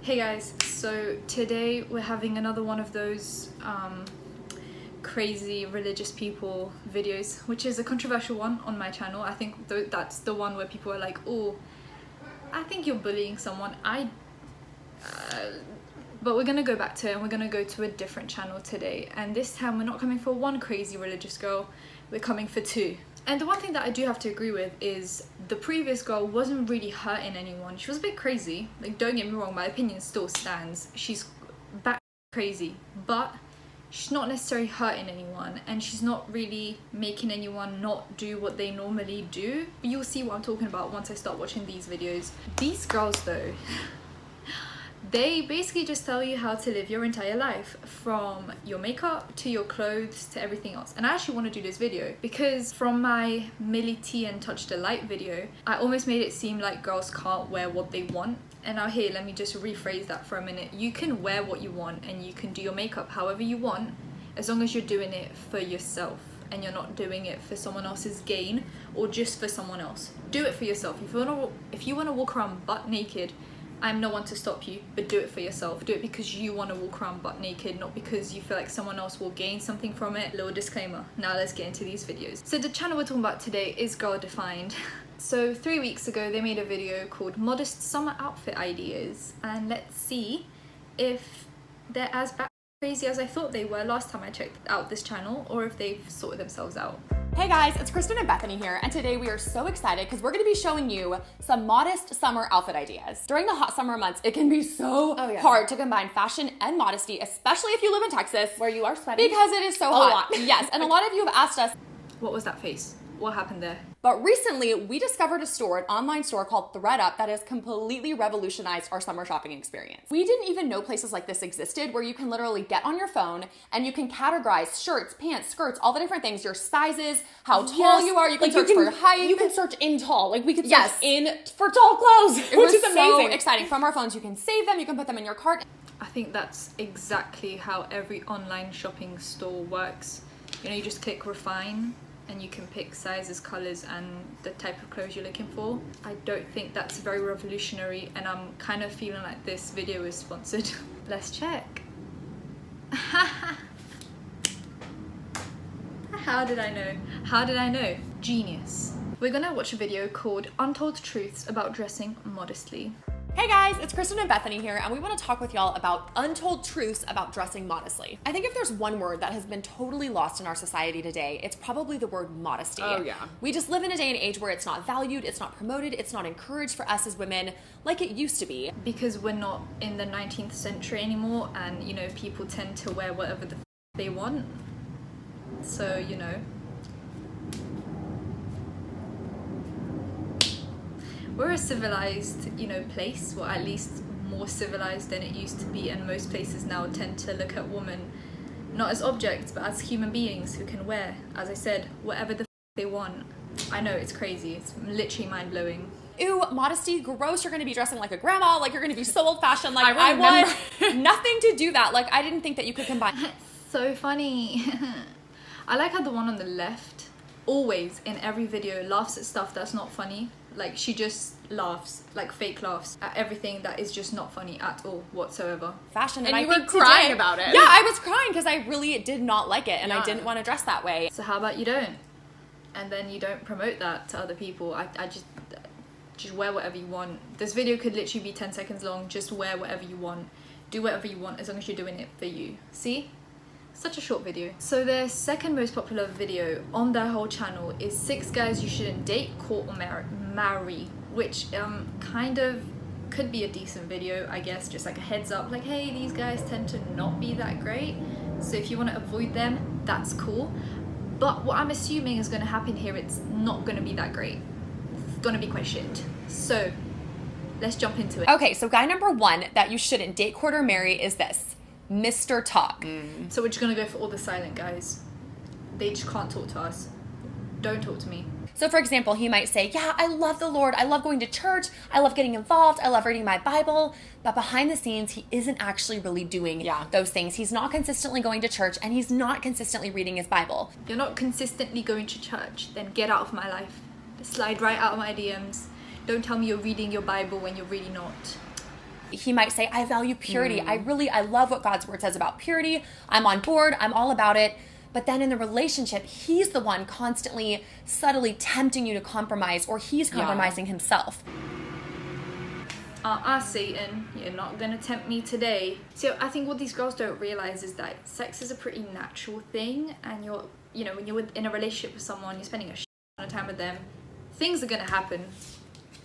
Hey guys, so today we're having another one of those crazy religious people videos, which is a controversial one on my channel. I think that's the one where people are like, oh, I think you're bullying someone. But we're gonna go back to it and we're gonna go to a different channel today, and this time we're not coming for one crazy religious girl, we're coming for two. And the one thing that I do have to agree with is the previous girl wasn't really hurting anyone. She was a bit crazy, like, don't get me wrong, my opinion still stands. She's back crazy, but she's not necessarily hurting anyone, and she's not really making anyone not do what they normally do. But you'll see what I'm talking about once I start watching these videos. These girls though, they basically just tell you how to live your entire life, from your makeup to your clothes to everything else. And I actually want to do this video because from my Millie T and Touch the Light video, I almost made it seem like girls can't wear what they want. And now here, let me just rephrase that for a minute. You can wear what you want and you can do your makeup however you want, as long as you're doing it for yourself and you're not doing it for someone else's gain or just for someone else. Do it for yourself. If you want to walk around butt naked, I'm no one to stop you, but do it for yourself. Do it because you want to walk around butt naked, not because you feel like someone else will gain something from it. Little disclaimer. Now let's get into these videos. So the channel we're talking about today is Girl Defined. So 3 weeks ago they made a video called Modest Summer Outfit Ideas, and let's see if they're as crazy as I thought they were last time I checked out this channel, or if they've sorted themselves out. Hey guys, it's Kristen and Bethany here, and today we are so excited because we're going to be showing you some modest summer outfit ideas. During the hot summer months, it can be so hard to combine fashion and modesty, especially if you live in Texas, where you are sweating. Because it is so hot. Yes, and a lot of you have asked us, what was that face? What happened there? But recently, we discovered an online store called ThredUp that has completely revolutionized our summer shopping experience. We didn't even know places like this existed, where you can literally get on your phone and you can categorize shirts, pants, skirts, all the different things, your sizes, how tall you are. You can search for height. You can search in tall. Like, we could search in for tall clothes, which is amazing. So exciting. From our phones, you can save them, you can put them in your cart. I think that's exactly how every online shopping store works. You know, you just click refine, and you can pick sizes, colors, and the type of clothes you're looking for. I don't think that's very revolutionary, and I'm kind of feeling like this video is sponsored. Let's check. How did I know? How did I know? Genius. We're gonna watch a video called Untold Truths About Dressing Modestly. Hey guys, it's Kristen and Bethany here, and we want to talk with y'all about untold truths about dressing modestly. I think if there's one word that has been totally lost in our society today, it's probably the word modesty. Oh yeah. We just live in a day and age where it's not valued, it's not promoted, it's not encouraged for us as women like it used to be. Because we're not in the 19th century anymore, and you know, people tend to wear whatever they want. So, you know. We're a civilized, you know, place, or at least more civilized than it used to be, and most places now tend to look at women not as objects, but as human beings who can wear, as I said, whatever they want. I know, it's crazy. It's literally mind-blowing. Ew, modesty, gross, you're gonna be dressing like a grandma, like you're gonna be so old-fashioned, like I want nothing to do that. Like, I didn't think that you could combine. So funny. I like how the one on the left always, in every video, laughs at stuff that's not funny. Like, she just laughs, like fake laughs, at everything that is just not funny at all whatsoever. Fashion, and I you think were crying about it. Yeah, I was crying because I really did not like it, and I didn't want to dress that way. So how about you don't? And then you don't promote that to other people. I just wear whatever you want. This video could literally be 10 seconds long. Just wear whatever you want. Do whatever you want, as long as you're doing it for you. See? Such a short video. So their second most popular video on their whole channel is 6 guys you shouldn't date, court, or marry, which kind of could be a decent video, I guess, just like a heads up, like, hey, these guys tend to not be that great, so if you want to avoid them, that's cool. But what I'm assuming is going to happen here, it's not going to be that great. It's going to be quite shit. So let's jump into it. Okay, so guy number 1 that you shouldn't date, court, or marry is this: Mr. Talk. So we're just gonna go for all the silent guys. They just can't talk to us. Don't talk to me. So for example, he might say, yeah, I love the Lord, I love going to church, I love getting involved, I love reading my Bible, but behind the scenes, he isn't actually really doing those things. He's not consistently going to church, and he's not consistently reading his Bible. You're not consistently going to church, then get out of my life. Slide right out of my DMs. Don't tell me you're reading your Bible when you're really not. He might say, I value purity. I love what God's word says about purity. I'm on board. I'm all about it. But then in the relationship, he's the one constantly, subtly tempting you to compromise, or he's compromising himself. Satan, you're not gonna tempt me today. So I think what these girls don't realize is that sex is a pretty natural thing, and when you're in a relationship with someone, you're spending a shit ton of time with them, things are gonna happen.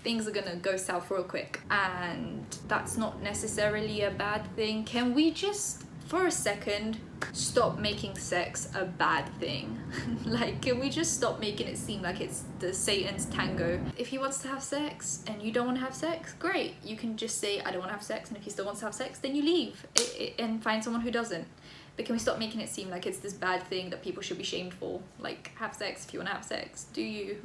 Things are gonna go south real quick, and that's not necessarily a bad thing. Can we just, for a second, stop making sex a bad thing? Like, can we just stop making it seem like it's the Satan's tango? If he wants to have sex and you don't want to have sex, great. You can just say, I don't want to have sex, and if he still wants to have sex, then you leave and find someone who doesn't. But can we stop making it seem like it's this bad thing that people should be shamed for? Like, have sex if you want to have sex. Do you?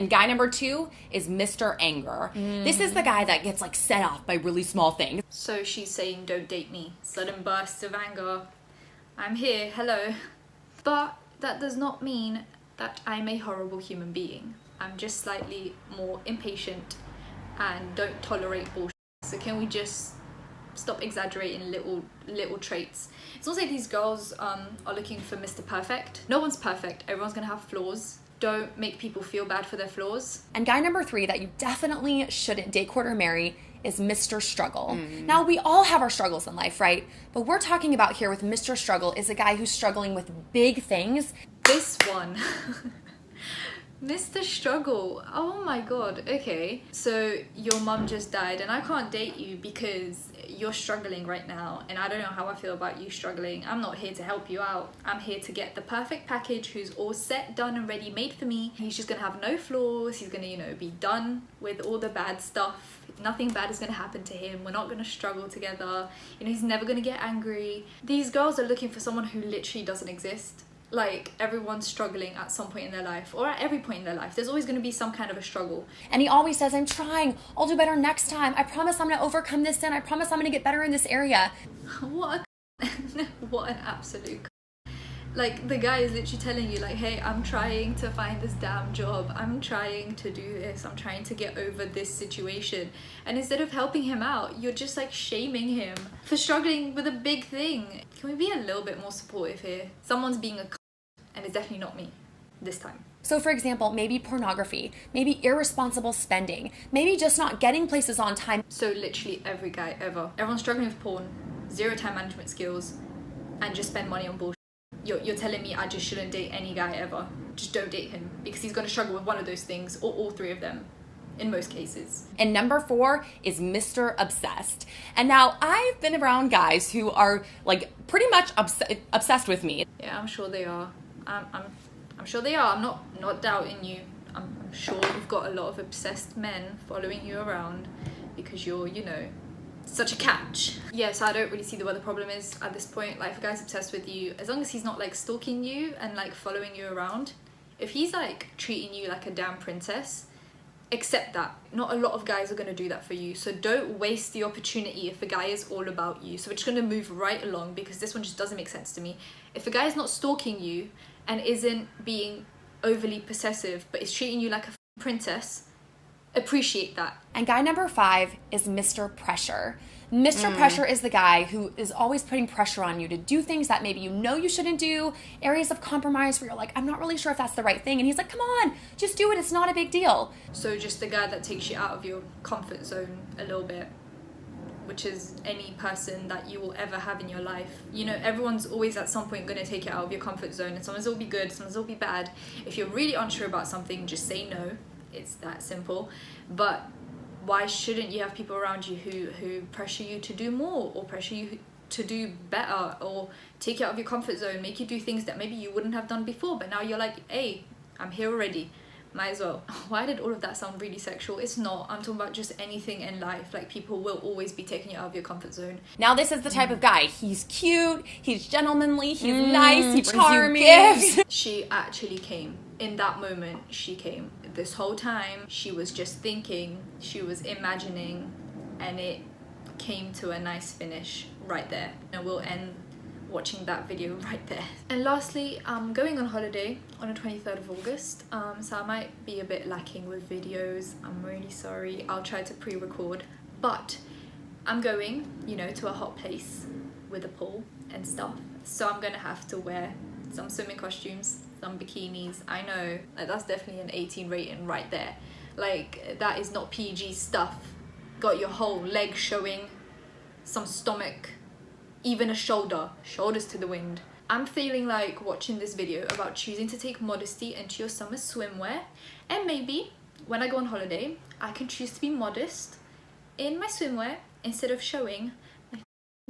And guy number 2 is Mr. Anger. This is the guy that gets like set off by really small things. So she's saying, don't date me. Sudden bursts of anger. I'm here, hello. But that does not mean that I'm a horrible human being. I'm just slightly more impatient and don't tolerate bullshit. So can we just stop exaggerating little traits? It's not like these girls are looking for Mr. Perfect. No one's perfect. Everyone's gonna have flaws. Don't make people feel bad for their flaws. And guy number 3 that you definitely shouldn't date, court, or marry is Mr. Struggle. Now, we all have our struggles in life, right? But we're talking about here with Mr. Struggle is a guy who's struggling with big things. This one. Mr. Struggle. Oh my god. Okay. So your mum just died and I can't date you because you're struggling right now, and I don't know how I feel about you struggling. I'm not here to help you out. I'm here to get the perfect package who's all set, done and ready, made for me. He's just gonna have no flaws. He's gonna, be done with all the bad stuff. Nothing bad is gonna happen to him. We're not gonna struggle together. He's never gonna get angry. These girls are looking for someone who literally doesn't exist. Like, everyone's struggling at some point in their life, or at every point in their life. There's always going to be some kind of a struggle. And he always says, I'm trying. I'll do better next time. I promise I'm going to overcome this sin. I promise I'm going to get better in this area. What an absolute like, the guy is literally telling you, like, hey, I'm trying to find this damn job. I'm trying to do this. I'm trying to get over this situation. And instead of helping him out, you're just, like, shaming him for struggling with a big thing. Can we be a little bit more supportive here? Someone's being a and it's definitely not me this time. So for example, maybe pornography, maybe irresponsible spending, maybe just not getting places on time. So literally every guy ever. Everyone's struggling with porn, 0 time management skills, and just spend money on bullshit. You're telling me I just shouldn't date any guy ever. Just don't date him, because he's going to struggle with one of those things, or all 3 of them. In most cases. And number 4 is Mr. Obsessed. And now I've been around guys who are like pretty much obsessed with me. Yeah, I'm sure they are. I'm sure they are. I'm not doubting you. I'm sure you've got a lot of obsessed men following you around because you're, such a catch. Yes, I don't really see what the problem is at this point. Like, if a guy's obsessed with you, as long as he's not like stalking you and like following you around, if he's like treating you like a damn princess, accept that. Not a lot of guys are going to do that for you, so don't waste the opportunity if a guy is all about you. So we're just going to move right along, because this one just doesn't make sense to me. If a guy is not stalking you and isn't being overly possessive but is treating you like a princess, appreciate that. And guy number 5 is Mr. Pressure. Mr. Pressure is the guy who is always putting pressure on you to do things that maybe you shouldn't do, areas of compromise where you're like, I'm not really sure if that's the right thing. And he's like, come on, just do it. It's not a big deal. So just the guy that takes you out of your comfort zone a little bit, which is any person that you will ever have in your life. Everyone's always at some point going to take you out of your comfort zone, and sometimes it'll be good, sometimes it'll be bad. If you're really unsure about something, just say no. It's that simple. But why shouldn't you have people around you who pressure you to do more, or pressure you to do better, or take you out of your comfort zone, make you do things that maybe you wouldn't have done before, but now you're like, hey, I'm here already, might as well. Why did all of that sound really sexual? It's not. I'm talking about just anything in life. Like, people will always be taking you out of your comfort zone. Now this is the type of guy. He's cute, he's gentlemanly, he's nice, he's charming. gifts. She actually came. In that moment, she came. This whole time, she was just thinking, she was imagining, and it came to a nice finish right there. And we'll end watching that video right there. And lastly, I'm going on holiday on the 23rd of August, so I might be a bit lacking with videos. I'm really sorry. I'll try to pre-record, but I'm going, you know, to a hot place with a pool and stuff. So I'm gonna have to wear some swimming costumes, some bikinis. I know, like, that's definitely an 18 rating right there. Like, that is not PG stuff. Got your whole leg showing, some stomach, even a shoulders to the wind. I'm feeling like watching this video about choosing to take modesty into your summer swimwear, and maybe when I go on holiday, I can choose to be modest in my swimwear instead of showing my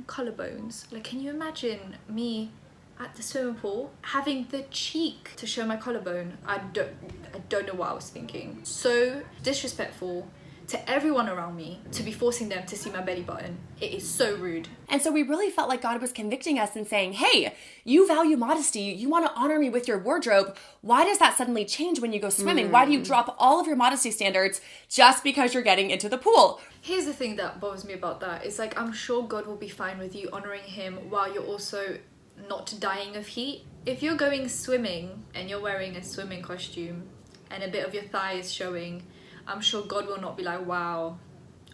collarbones. Like, can you imagine me at the swimming pool having the cheek to show my collarbone? I don't know what I was thinking. So disrespectful to everyone around me to be forcing them to see my belly button. It is so rude. And so we really felt like God was convicting us and saying, hey, you value modesty. You want to honor me with your wardrobe. Why does that suddenly change when you go swimming? Why do you drop all of your modesty standards just because you're getting into the pool? Here's the thing that bothers me about that. It's like, I'm sure God will be fine with you honoring him while you're also not dying of heat. If you're going swimming and you're wearing a swimming costume and a bit of your thigh is showing, I'm sure God will not be like, wow,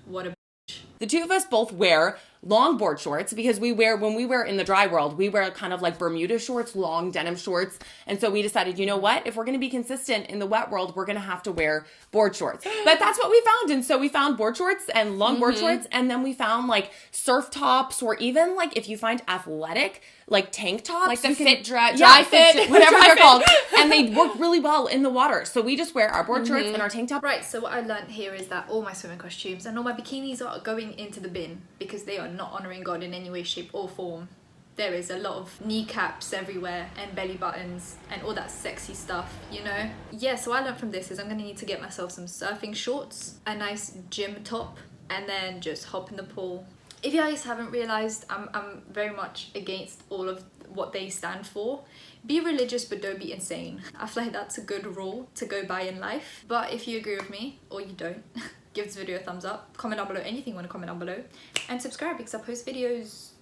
what a bitch. The two of us both wear long board shorts because when we wear in the dry world, we wear kind of like Bermuda shorts, long denim shorts. And so we decided, you know what? If we're going to be consistent in the wet world, we're going to have to wear board shorts. But that's what we found. And so we found board shorts and long board shorts. And then we found like surf tops, or even like if you find athletic, like tank tops. Like the you fit dry fit, whatever they're called. And they work really well in the water. So we just wear our board shorts and our tank top. Right, so what I learned here is that all my swimming costumes and all my bikinis are going into the bin because they are not honouring God in any way, shape or form. There is a lot of kneecaps everywhere and belly buttons and all that sexy stuff, you know? Yeah, so what I learned from this is I'm going to need to get myself some surfing shorts, a nice gym top, and then just hop in the pool. If you guys haven't realised, I'm very much against all of what they stand for. Be religious, but don't be insane. I feel like that's a good rule to go by in life. But if you agree with me, or you don't, give this video a thumbs up, comment down below anything you want to comment down below, and subscribe because I post videos.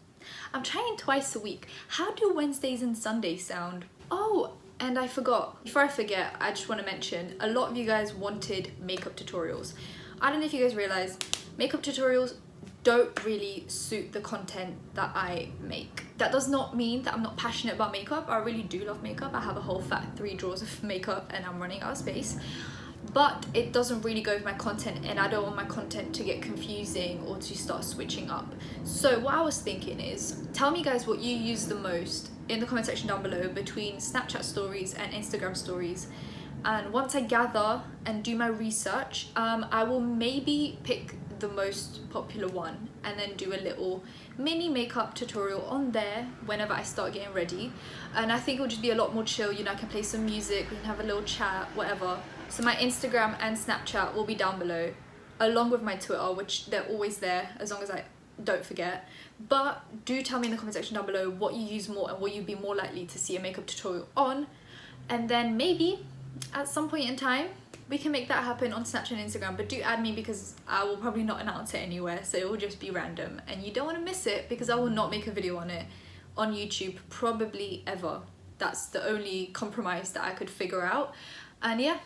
I'm trying twice a week. How do Wednesdays and Sundays sound? Oh, and I forgot. Before I forget, I just want to mention, a lot of you guys wanted makeup tutorials. I don't know if you guys realize, makeup tutorials don't really suit the content that I make. That does not mean that I'm not passionate about makeup. I really do love makeup. I have a whole fat 3 drawers of makeup and I'm running out of space. But it doesn't really go with my content, and I don't want my content to get confusing or to start switching up. So what I was thinking is, tell me guys what you use the most in the comment section down below between Snapchat stories and Instagram stories. And once I gather and do my research, I will maybe pick the most popular one and then do a little mini makeup tutorial on there whenever I start getting ready. And I think it'll just be a lot more chill, you know, I can play some music, we can have a little chat, whatever. So my Instagram and Snapchat will be down below, along with my Twitter, which they're always there as long as I don't forget. But do tell me in the comment section down below what you use more and what you'd be more likely to see a makeup tutorial on, and then maybe at some point in time we can make that happen on Snapchat and Instagram. But do add me because I will probably not announce it anywhere, so it will just be random and you don't want to miss it because I will not make a video on it on YouTube probably ever. That's the only compromise that I could figure out. And yeah,